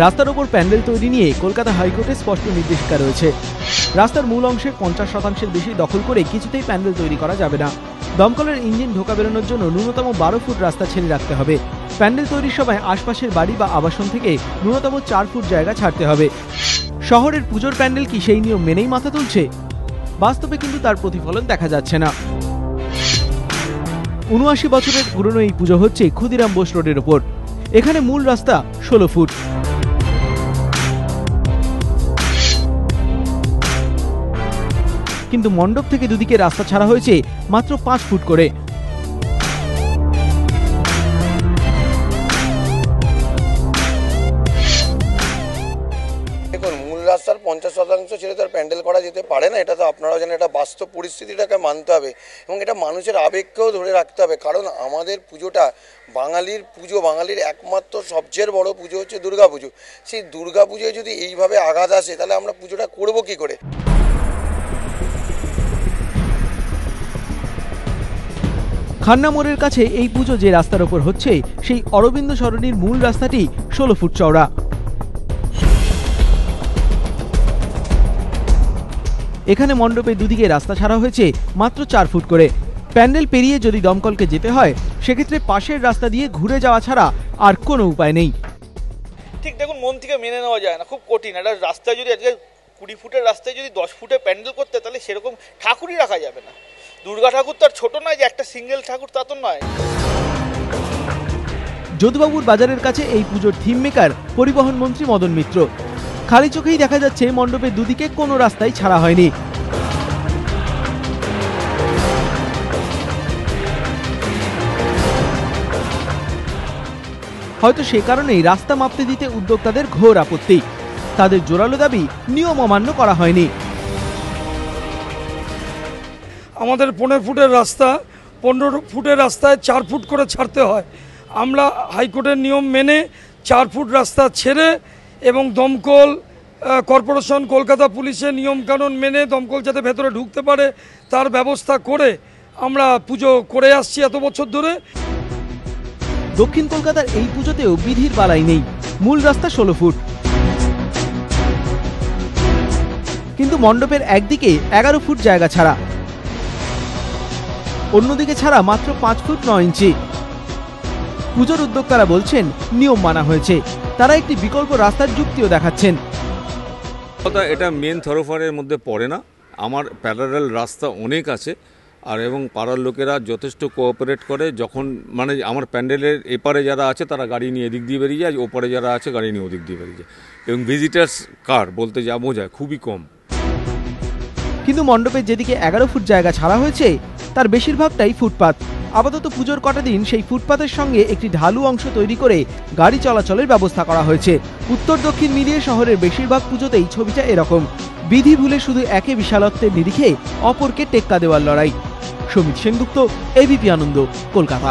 রাস্তার ওপর প্যান্ডেল তৈরি নিয়ে কলকাতা হাইকোর্টে স্পষ্ট নির্দেশিকা রয়েছে। রাস্তার মূল অংশের 50% বেশি দখল করে কিছুতেই প্যান্ডেল তৈরি করা যাবে না। দমকলের ইঞ্জিন ঢোকা বেরোনোর জন্য ন্যূনতম 12 ফুট রাস্তা ছেড়ে রাখতে হবে। প্যান্ডেল তৈরির সময় আশপাশের বাড়ি বা আবাসন থেকে ন্যূনতম 4 ফুট জায়গা ছাড়তে হবে। শহরের পুজোর প্যান্ডেল কি সেই নিয়ম মেনেই মাথা তুলছে? বাস্তবে কিন্তু তার প্রতিফলন দেখা যাচ্ছে না। ৭৯ বছরের পুরনো এই পুজো হচ্ছে ক্ষুদিরাম বোস রোডের ওপর। এখানে মূল রাস্তা 16 ফুট। কিন্তু মণ্ডপ থেকে দুদিকে রাস্তা ছাড়া হয়েছে মাত্র 5 ফুট করে। দেখুন, মূল রাস্তার 50% ছেড়ে তো আর প্যান্ডেল করা যেতে পারে না। এটা তো আপনারাও জানেন, এটা বাস্তব পরিস্থিতিটাকে মানতে হবে এবং এটা মানুষের আবেগকেও ধরে রাখতে হবে। কারণ আমাদের পুজোটা বাঙালির পুজো, বাঙালির একমাত্র সবচেয়ে বড় পুজো হচ্ছে দুর্গা পুজো। সেই দুর্গা পুজোয় যদি এইভাবে আঘাত আসে তাহলে আমরা পুজোটা করবো কী করে? খান্না মোড়ের কাছে এই পুজো যে রাস্তার ওপর হচ্ছে সেই অরবিন্দ সরণির মূল রাস্তাটি 16 ফুট চওড়া। এখানে মণ্ডপে দুদিকে রাস্তা ছাড়া হয়েছে মাত্র 4 ফুট করে। প্যান্ডেল পেরিয়ে যদি দমকলকে যেতে হয় সেক্ষেত্রে পাশের রাস্তা দিয়ে ঘুরে যাওয়া ছাড়া আর কোনো উপায় নেই। ঠিক দেখুন, মন থেকে মেনে নেওয়া যায় না, খুব কঠিন। একটা রাস্তায় যদি আজকে 20 ফুটের রাস্তায় যদি 10 ফুটে প্যান্ডেল করতে, তাহলে সেরকম ঠাকুরই রাখা যাবে না। দুর্গা ঠাকুর তো আর ছোট নয় যে একটা সিঙ্গেল ঠাকুর, তা তো নয়। যদুবাবুর বাজারের কাছে এই পুজোর থিম মেকার পরিবহন মন্ত্রী মদন মিত্র। খালি চোখেই দেখা যাচ্ছে মণ্ডপের দুদিকে কোনো রাস্তাই ছাড়া হয়নি। হয়তো সে কারণেই রাস্তা মাপতে দিতে উদ্যোক্তাদের ঘোর আপত্তি। তাদের জোরালো দাবি নিয়ম অমান্য করা হয়নি। আমাদের 15 ফুটের রাস্তা, 15 ফুটের রাস্তায় 4 ফুট করে ছাড়তে হয়। আমরা হাইকোর্টের নিয়ম মেনে 4 ফুট রাস্তা ছেড়ে এবং দমকল কর্পোরেশন, কলকাতা পুলিশের নিয়মকানুন মেনে দমকল যাতে ভেতরে ঢুকতে পারে তার ব্যবস্থা করে আমরা পুজো করে আসছি এত বছর ধরে। দক্ষিণ কলকাতার এই পুজোতেও বিধির বালাই নেই। মূল রাস্তা 16 ফুট, কিন্তু মণ্ডপের একদিকে 11 ফুট জায়গা ছাড়া, অন্যদিকে ছাড়া মাত্র 5 ফুট 9 ইঞ্চি। পুজোর উদ্যোক্তারা বলছেন নিয়ম মানা হয়েছে, তারা একটি বিকল্প রাস্তার যুক্তিও দেখাচ্ছেন। এটা মেন থরোফারের মধ্যে পড়ে না, আমার প্যারালাল রাস্তা অনেক আছে আর এবং পাড়ার লোকেরা যথেষ্ট কোঅপারেট করে। যখন মানে আমার প্যান্ডেলের এপারে যারা আছে তারা গাড়ি নিয়ে এদিক দিয়ে বেরিয়ে যায়, ওপারে যারা আছে গাড়ি নিয়ে ওদিক দিয়ে বেরিয়ে যায় এবং ভিজিটার্স কার বলতে যা বোঝায় খুবই কম। কিন্তু মণ্ডপের যেদিকে 11 ফুট জায়গা ছাড়া হয়েছে তার বেশিরভাগটাই ফুটপাত। আপাতত পুজোর কটা দিন সেই ফুটপাতের সঙ্গে একটি ঢালু অংশ তৈরি করে গাড়ি চলাচলের ব্যবস্থা করা হয়েছে। উত্তর দক্ষিণ মিলিয়ে শহরের বেশিরভাগ পুজোতেই ছবিটা এরকম, বিধি ভুলে শুধু একে বিশালত্বের নিরিখে অপরকে টেক্কা দেওয়ার লড়াই। সমিত সেনগুপ্ত, এবিপি আনন্দ, কলকাতা।